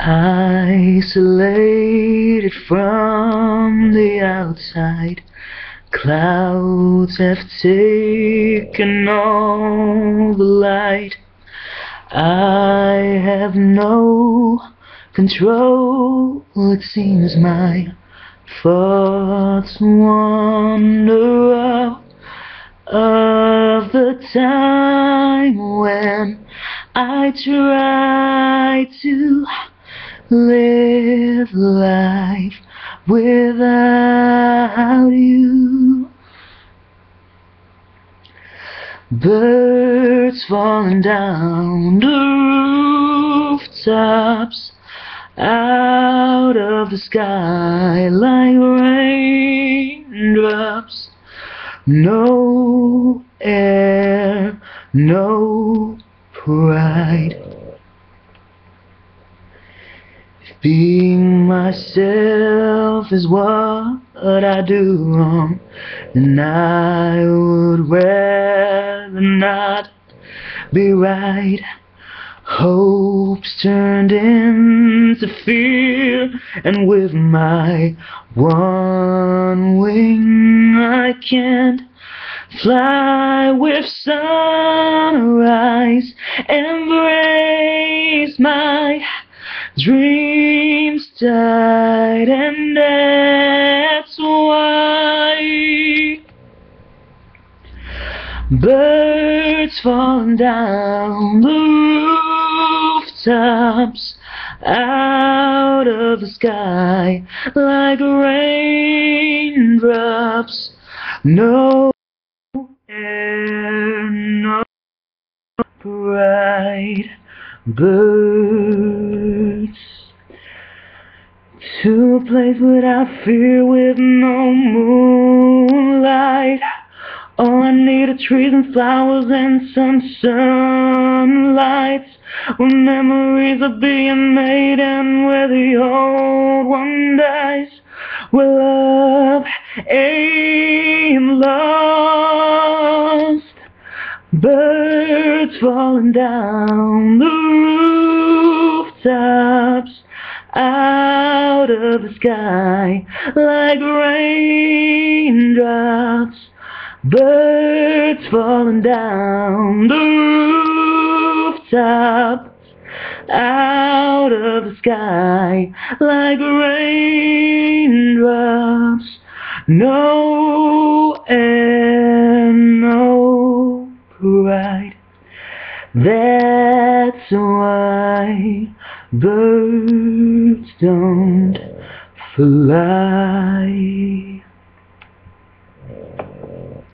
Isolated from the outside, clouds have taken all the light. I have no control, it seems my thoughts wander out of the time when I try to live life without you. Birds falling down the rooftops, out of the sky like raindrops. No air, no pride. If being myself is what I do wrong, then I would rather not be right. Hopes turned into fear, and with my one wing I can't fly with sunrise. Embrace my dreams died, and that's why birds falling down the rooftops, out of the sky like raindrops. No air, no pride. Birds to a place without fear, with no moonlight. All I need are trees and flowers and some sunlight, where memories are being made and where the old one dies, where love ain't lost. Birds falling down the rooftops, out of the sky like raindrops. Birds falling down the rooftops, out of the sky like raindrops. No air, no pride. That's why birds don't fly.